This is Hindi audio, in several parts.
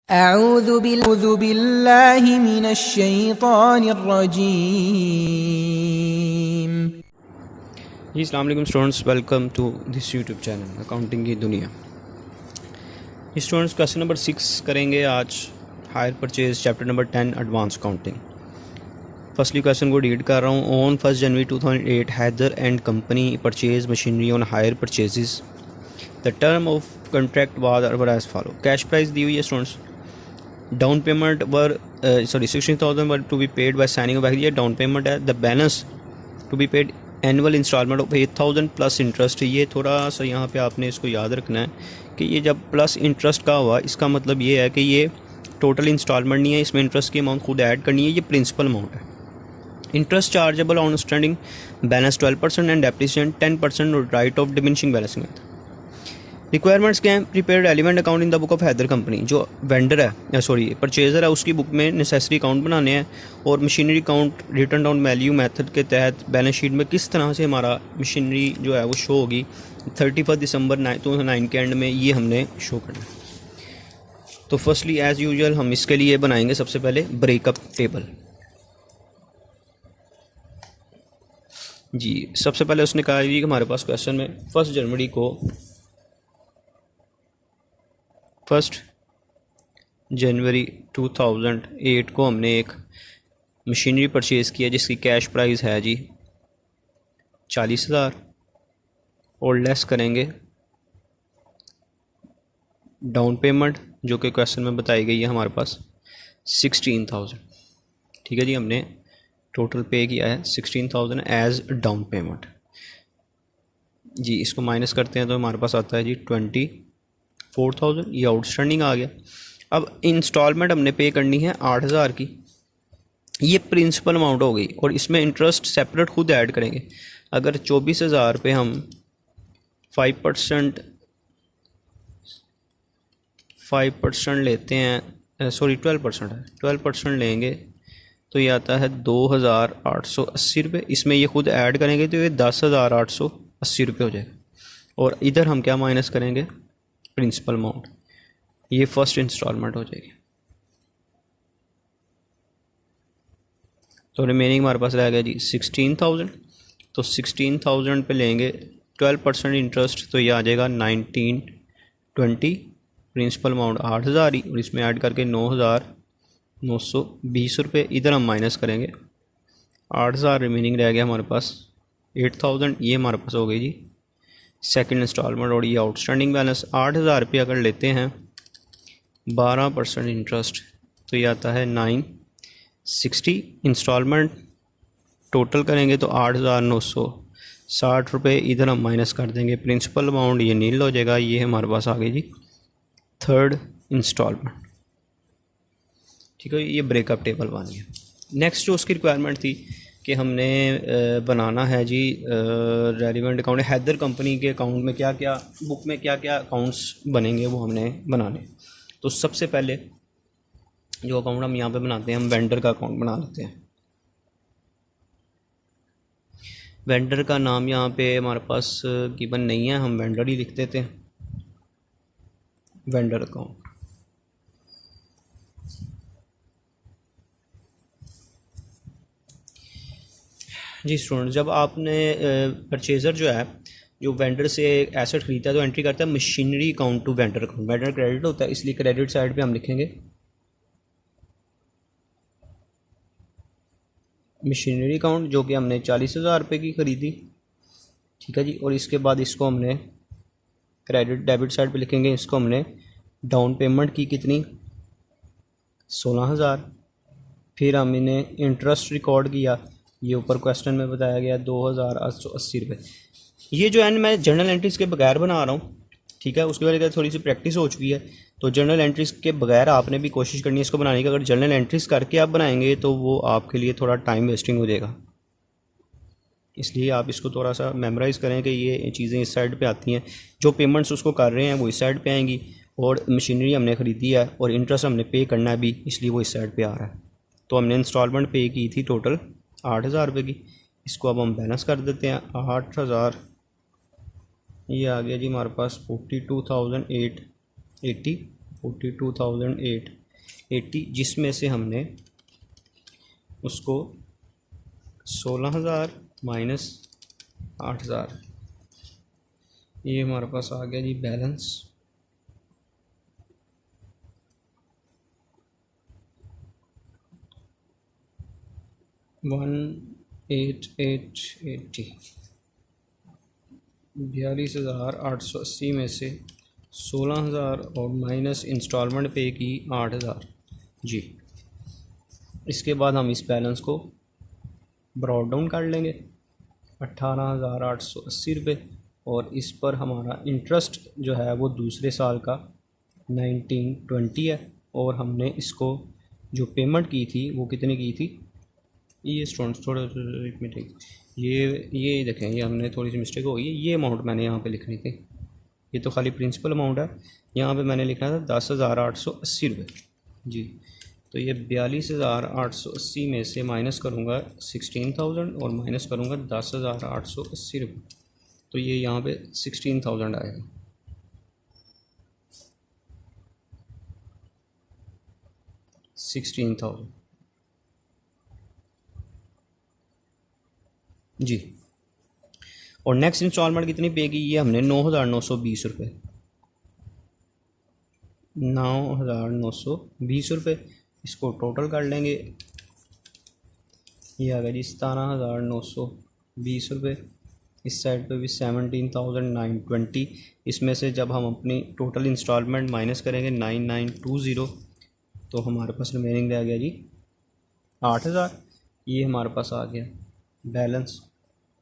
अऊज़ु बिल्लाहि मिनश शैतानिर रजीम। जी अस्सलाम वालेकुम students, welcome to this YouTube channel accounting की दुनिया। स्टूडेंट्स क्वेश्चन नंबर 6 करेंगे आज, hire purchase chapter number 10 advance accounting. Firstly question को रीड कर रहा हूँ। On 1 January 2008 Haider and company purchase machinery on hire purchases. The term of contract was as follow. Cash price दी हुई है students. Down payment were 16,000 were to be paid by signing of agreement. Down payment है। The balance to be paid annual instalment of 8,000 plus interest. ये थोड़ा सा यहाँ पे आपने इसको याद रखना है कि ये जब प्लस इंटरेस्ट का हुआ, इसका मतलब ये है कि ये टोटल इंस्टॉलमेंट नहीं है, इसमें इंटरेस्ट की अमाउंट खुद ऐड करनी है, ये प्रिंसिपल अमाउंट है। Interest chargeable on standing balance 12% and depreciation 10% write off diminishing balance में। रिक्वायरमेंट्स क्या हैं? Prepare element account in the book of either company. जो वेंडर है परचेजर है, उसकी बुक में नेसेसरी अकाउंट बनाने हैं। और machinery account written down value method के तहत बैलेंस शीट में किस तरह से हमारा मशीनरी जो है वो शो होगी 31 दिसंबर 2009 के एंड में, ये हमने शो करना है। तो फर्स्टली एज़ यूजुअल हम इसके लिए बनाएंगे सबसे पहले ब्रेकअप टेबल। जी सबसे पहले उसने कहा कि हमारे पास क्वेश्चन में 1 जनवरी 2008 को हमने एक मशीनरी परचेज़ किया जिसकी कैश प्राइस है जी 40,000 और लेस करेंगे डाउन पेमेंट जो कि क्वेश्चन में बताई गई है हमारे पास 16,000। ठीक है जी, हमने टोटल पे किया है 16,000 एज डाउन पेमेंट। जी इसको माइनस करते हैं तो हमारे पास आता है जी 24,000, ये आउटस्टैंडिंग आ गया। अब इंस्टॉलमेंट हमने पे करनी है 8,000 की, ये प्रिंसिपल अमाउंट हो गई और इसमें इंटरेस्ट सेपरेट खुद ऐड करेंगे। अगर 24,000 पे हम 5% लेते हैं, 12% है, 12% लेंगे तो ये आता है 2,880 रुपये। इसमें ये खुद ऐड करेंगे तो ये 10,880 रुपये हो जाएगा। और इधर हम क्या माइनस करेंगे? प्रिंसिपल अमाउंट, ये फर्स्ट इंस्टॉलमेंट हो जाएगी। तो रिमेनिंग हमारे पास रह गया जी 16,000। तो 16,000 पे लेंगे 12% इंटरेस्ट तो ये आ जाएगा 1920। प्रिंसिपल अमाउंट 8,000 ही और इसमें ऐड करके 9,920 रुपये। इधर हम माइनस करेंगे 8,000, रिमेनिंग रह गया हमारे पास 8,000। ये हमारे पास हो गई जी सेकंड इंस्टॉलमेंट। और ये आउटस्टैंडिंग बैलेंस 8,000 रुपये अगर लेते हैं 12% इंटरेस्ट तो ये आता है 960। इंस्टॉलमेंट टोटल करेंगे तो 8,960 रुपये। इधर हम माइनस कर देंगे प्रिंसिपल अमाउंट, ये नील हो जाएगा। ये हमारे पास आ गई जी थर्ड इंस्टॉलमेंट। ठीक है, ये ब्रेकअप टेबल बन गया। नेक्स्ट जो उसकी रिक्वायरमेंट थी कि हमने बनाना है जी रेलिवेंट अकाउंट हैदर कंपनी के अकाउंट में क्या क्या, बुक में क्या क्या अकाउंट्स बनेंगे वो हमने बनाने। तो सबसे पहले जो अकाउंट हम यहाँ पे बनाते हैं, हम वेंडर का अकाउंट बना लेते हैं। वेंडर का नाम यहाँ पे हमारे पास गिवन नहीं है, हम वेंडर ही लिख देते हैं, वेंडर अकाउंट। जी स्टूडेंट, जब आपने परचेज़र जो है जो वेंडर से एसेट खरीदता है तो एंट्री करता है machinery account to vendor account. Vendor credit होता है, इसलिए क्रेडिट साइड पे हम लिखेंगे मशीनरी अकाउंट जो कि हमने 40,000 रुपये की ख़रीदी। ठीक है जी, और इसके बाद इसको हमने क्रेडिट डेबिट साइड पे लिखेंगे, इसको हमने डाउन पेमेंट की कितनी 16,000। फिर हम इन्हें इंटरेस्ट रिकॉर्ड किया, ये ऊपर क्वेश्चन में बताया गया 2,880 रुपये। ये जो है मैं जर्नल एंट्रीज़ के बगैर बना रहा हूँ। ठीक है, उसकी वजह से थोड़ी सी प्रैक्टिस हो चुकी है, तो जर्नल एंट्रीज़ के बगैर आपने भी कोशिश करनी है इसको बनाने की। अगर जर्नल एंट्रीज़ करके आप बनाएंगे तो वो आपके लिए थोड़ा टाइम वेस्टिंग हो जाएगा, इसलिए आप इसको थोड़ा सा मेमोराइज़ करें कि ये चीज़ें इस साइड पे आती हैं। जो पेमेंट्स उसको कर रहे हैं वो इस साइड पे आएंगी, और मशीनरी हमने ख़रीदी है और इंटरेस्ट हमने पे करना है भी, इसलिए वो इस साइड पे आ रहा है। तो हमने इंस्टॉलमेंट पे की थी टोटल 8,000 रुपये की, इसको अब हम बैलेंस कर देते हैं 8,000, ये आ गया जी हमारे पास 42,880 42,880, जिसमें से हमने उसको 16,000 माइनस 8,000, ये हमारे पास आ गया जी बैलेंस। वन 8880, 42,880 में से 16,000 और माइनस इंस्टॉलमेंट पे की 8,000 जी। इसके बाद हम इस बैलेंस को ब्रॉड डाउन कर लेंगे 18,880 रुपये, और इस पर हमारा इंटरेस्ट जो है वो दूसरे साल का 1920 है, और हमने इसको जो पेमेंट की थी वो कितनी की थी, ये स्टूडेंट्स थोड़ा में ठीक, ये देखें, ये हमने थोड़ी सी मिस्टेक हो गई, ये अमाउंट मैंने यहाँ पे लिखनी थी, ये तो खाली प्रिंसिपल अमाउंट है, यहाँ पे मैंने लिखना था 10,880 रुपये जी। तो ये 42,880 में से माइनस करूँगा 16,000 और माइनस करूँगा 10,880 रुपये, तो ये यहाँ पे 16,000 आएगा। जी। और नेक्स्ट इंस्टॉलमेंट कितनी पे की, ये हमने 9,920 रुपये, 9,920 रुपये, इसको टोटल कर लेंगे, ये आ गया जी 17,920 रुपये। इस साइड पे भी 17,920, इसमें से जब हम अपनी टोटल इंस्टॉलमेंट माइनस करेंगे 9,920, तो हमारे पास रिमेनिंग रह गया जी 8,000, ये हमारे पास आ गया बैलेंस।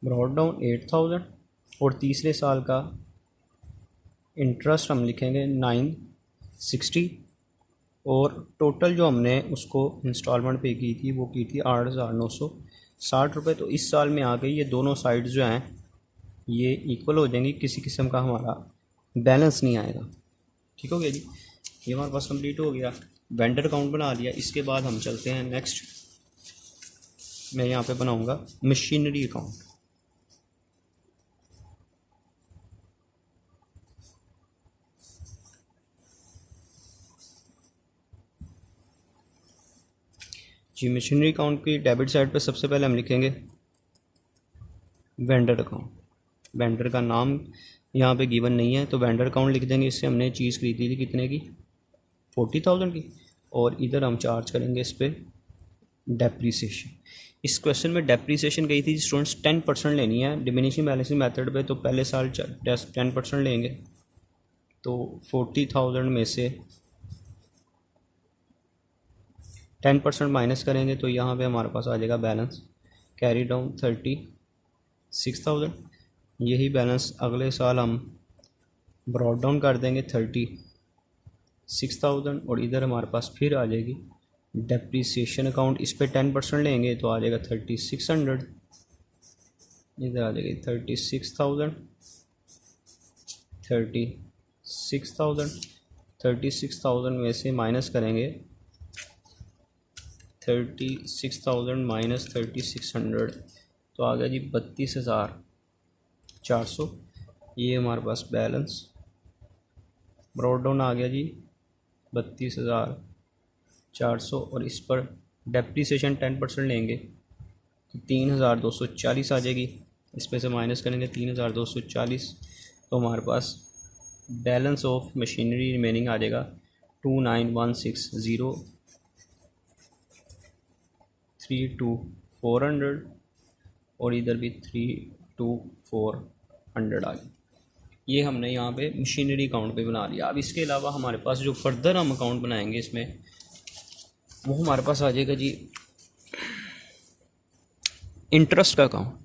ब्रॉड डाउन 8,000, और तीसरे साल का इंटरेस्ट हम लिखेंगे 960, और टोटल जो हमने उसको इंस्टॉलमेंट पे की थी वो की थी 8,960 रुपये। तो इस साल में आ गई, ये दोनों साइड्स जो हैं ये इक्वल हो जाएंगी, किसी किस्म का हमारा बैलेंस नहीं आएगा। ठीक हो गया जी, ये हमारे पास कंप्लीट हो गया, वेंडर अकाउंट बना लिया। इसके बाद हम चलते हैं नेक्स्ट, मैं यहाँ पे बनाऊँगा मशीनरी अकाउंट। जी, मशीनरी अकाउंट की डेबिट साइड पे सबसे पहले हम लिखेंगे वेंडर अकाउंट। वेंडर का नाम यहाँ पे गिवन नहीं है, तो वेंडर अकाउंट लिख देंगे। इससे हमने चीज़ खरीदी थी कितने की, 40,000 की, और इधर हम चार्ज करेंगे इस पर डेप्रीसिएशन। इस क्वेश्चन में डेप्रीसिएशन गई थी स्टूडेंट्स 10% लेनी है डिमिनिशिंग बैलेंसिंग मेथड पे, तो पहले साल 10% लेंगे, तो 40,000 में से 10% माइनस करेंगे, तो यहाँ पे हमारे पास आ जाएगा बैलेंस कैरी डाउन 36,000। यही बैलेंस अगले साल हम ब्रॉड डाउन कर देंगे 36,000, और इधर हमारे पास फिर आ जाएगी डेप्रीसिएशन अकाउंट। इस पर 10% लेंगे तो आ जाएगा 3600, इधर आ जाएगी 36,000, 36,000 में से माइनस करेंगे 36,000 माइनस 3600, तो आ गया जी 32,400। ये हमारे पास बैलेंस ब्रॉड डाउन आ गया जी 32,400, और इस पर डेप्रीसिएशन 10% लेंगे तो 3,240 आ जाएगी। इस पे से माइनस करेंगे 3,240, तो हमारे पास बैलेंस ऑफ मशीनरी रिमेनिंग आ जाएगा 29,160, 3,400, और इधर भी 3,400 आ गई। ये हमने यहाँ पे मशीनरी अकाउंट पे बना लिया। अब इसके अलावा हमारे पास जो फर्दर हम अकाउंट बनाएंगे इसमें, वो हमारे पास आ जाएगा जी इंटरेस्ट का अकाउंट।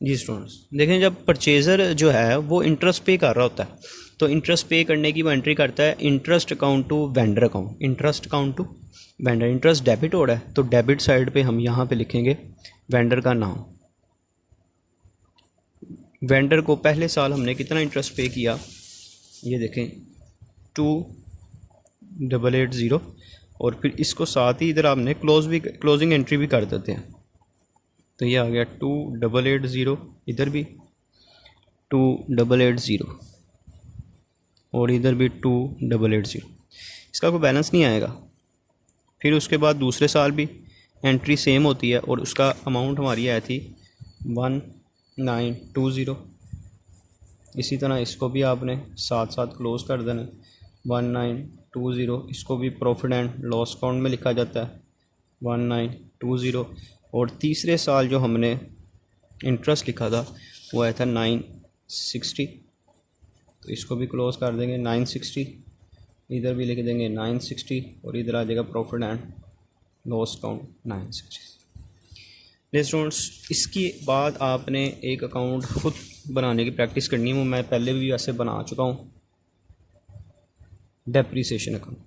जी स्टूडेंट्स देखें, जब परचेज़र जो है वो इंटरेस्ट पे कर रहा होता है, तो इंटरेस्ट पे करने की वो एंट्री करता है interest account to vendor account, interest account to vendor. Interest debit हो रहा है, तो डेबिट साइड पे हम यहाँ पे लिखेंगे वेंडर का नाम। वेंडर को पहले साल हमने कितना इंटरेस्ट पे किया, ये देखें 2,880, और फिर इसको साथ ही इधर आपने क्लोजिंग एंट्री भी कर देते हैं। तो ये आ गया 2880, इधर भी 2880 और इधर भी 2880। इसका कोई बैलेंस नहीं आएगा। फिर उसके बाद दूसरे साल भी एंट्री सेम होती है और उसका अमाउंट हमारी आई थी 1920। इसी तरह इसको भी आपने साथ साथ क्लोज़ कर देना 1920। इसको भी प्रॉफिट एंड लॉस अकाउंट में लिखा जाता है 1920। और तीसरे साल जो हमने इंटरेस्ट लिखा था वो आया था 960। तो इसको भी क्लोज़ कर देंगे 960, इधर भी लिख देंगे 960 और इधर आ जाएगा profit and loss account 960। Students, इसके बाद आपने एक अकाउंट खुद बनाने की प्रैक्टिस करनी है। वो मैं पहले भी ऐसे बना चुका हूँ, डेप्रीसिएशन अकाउंट।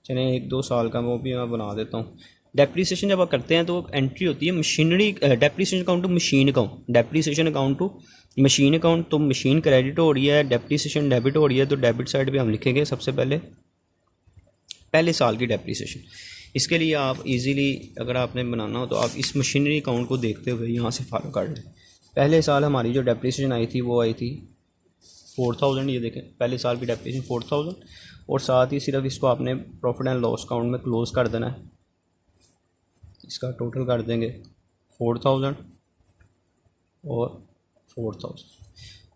चलें 1-2 साल का वो भी मैं बना देता हूँ। डेप्रीसिएशन जब आप करते हैं तो एंट्री होती है machinery, depreciation account to machine account, depreciation account to machine account. तो मशीन क्रेडिट हो रही है, डेप्रीसिएशन डेबिट हो रही है। तो डेबिट साइड पे हम लिखेंगे सबसे पहले साल की डेप्रीसिएशन। इसके लिए आप इजीली अगर आपने बनाना हो तो आप इस मशीनरी अकाउंट को देखते हुए यहाँ से फॉलो कर लें। पहले साल हमारी जो डेप्रीसिएशन आई थी वो आई थी 4000। ये देखें पहले साल की डेप्रीसिएशन 4000 और साथ ही सिर्फ इसको आपने प्रॉफिट एंड लॉस अकाउंट में क्लोज़ कर देना है। इसका टोटल कर देंगे 4000 और 4000।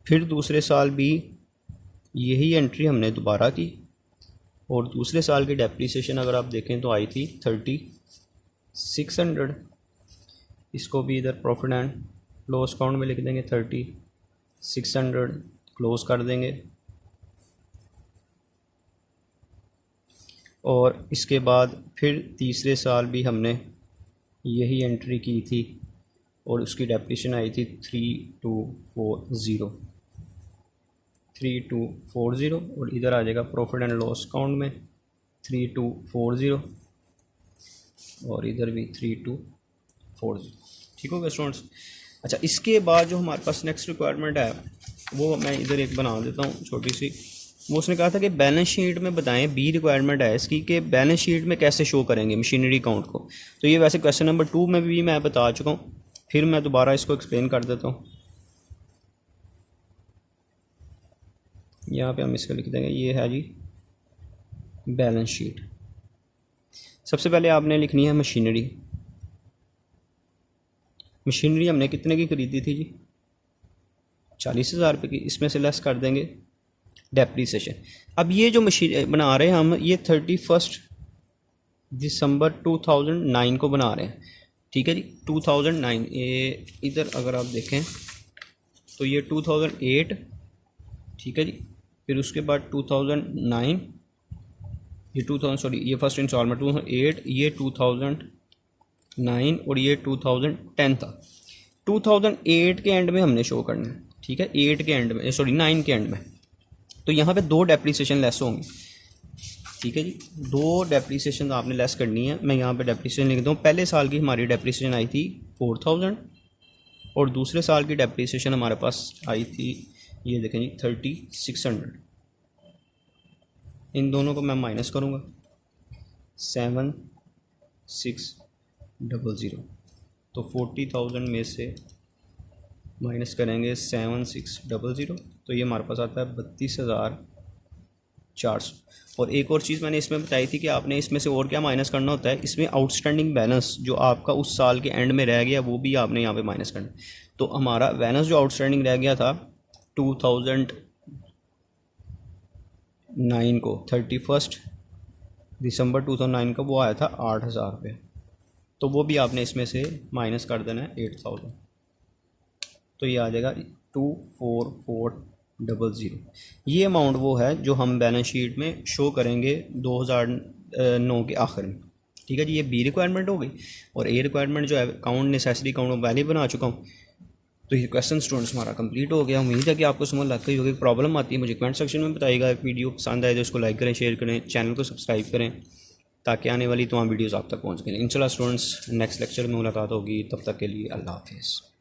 फिर दूसरे साल भी यही एंट्री हमने दोबारा की और दूसरे साल की डेप्रीसिएशन अगर आप देखें तो आई थी 3600। इसको भी इधर प्रॉफिट एंड लॉस अकाउंट में लिख देंगे 3600, क्लोज़ कर देंगे। और इसके बाद फिर तीसरे साल भी हमने यही एंट्री की थी और उसकी डेप्रीसिएशन आई थी 3240 और इधर आ जाएगा प्रॉफिट एंड लॉस अकाउंट में 3240 और इधर भी 3240। ठीक हो गया स्टूडेंट्स। अच्छा, इसके बाद जो हमारे पास नेक्स्ट रिक्वायरमेंट है वो मैं इधर एक बना देता हूँ छोटी सी। वो उसने कहा था कि बैलेंस शीट में बताएं, बी रिक्वायरमेंट है इसकी कि बैलेंस शीट में कैसे शो करेंगे मशीनरी अकाउंट को। तो ये वैसे क्वेश्चन नंबर 2 में भी मैं बता चुका हूँ, फिर मैं दोबारा इसको एक्सप्लेन कर देता हूँ। यहाँ पे हम इसको लिख देंगे, ये है जी बैलेंस शीट। सबसे पहले आपने लिखनी है मशीनरी। मशीनरी हमने कितने की खरीदी थी जी? 40,000 रुपये की। इसमें से लेस कर देंगे डेप्रीसिएशन। अब ये जो मशीन बना रहे हैं हम, ये 31 दिसंबर 2009 को बना रहे हैं। ठीक है जी, 2009। ये इधर अगर आप देखें तो ये 2008, ठीक है जी। फिर उसके बाद 2009, ये 2000 सॉरी ये फर्स्ट इंस्टॉलमेंट 2008, ये 2009 और ये 2010 था। 2008 के एंड में हमने शो करना है। ठीक है, 8 के एंड में, सॉरी 9 के एंड में। तो यहाँ पे 2 डेप्रीसिएशन लेस होंगी। ठीक है जी, 2 डेप्रीसिएशन आपने लेस करनी है। मैं यहाँ पे डेप्रीसिएशन लिख दूँ। पहले साल की हमारी डेप्रीसिएशन आई थी 4000 और दूसरे साल की डेप्रीसिएशन हमारे पास आई थी, ये देखें जी 3600। इन दोनों को मैं माइनस करूँगा 7600। तो 40,000 में से माइनस करेंगे 7600 तो ये हमारे पास आता है 32,400। और एक और चीज़ मैंने इसमें बताई थी कि आपने इसमें से और क्या माइनस करना होता है, इसमें आउटस्टैंडिंग बैलेंस जो आपका उस साल के एंड में रह गया वो भी आपने यहाँ पे माइनस करना। तो हमारा बैलेंस जो आउटस्टैंडिंग रह गया था 2009 को, 31 दिसंबर 2009 का, वो आया था 8,000 रुपये। तो वो भी आपने इसमें से माइनस कर देना है 8,000। तो ये आ जाएगा 24,400। ये अमाउंट वो है जो हम बैलेंस शीट में शो करेंगे 2009 के आखिर में। ठीक है जी, ये बी रिक्वायरमेंट हो गई। और ए रिक्वायरमेंट जो है अकाउंट नेसेसरी अकाउंट पहले बना चुका हूँ। तो ये क्वेश्चन स्टूडेंट्स हमारा कंप्लीट हो गया। उम्मीद है कि आपको समझ लग गई होगी। प्रॉब्लम आती है मुझे कमेंट सेक्शन में बताइएगा। वीडियो पसंद आए तो उसको लाइक करें, शेयर करें, चैनल को सब्सक्राइब करें ताकि आने वाली तमाम वीडियोज़ आप तक पहुँच सकें। इंशाल्लाह स्टूडेंट्स नेक्स्ट लेक्चर में मुलाकात होगी। तब तक के लिए अल्लाह हाफिज़।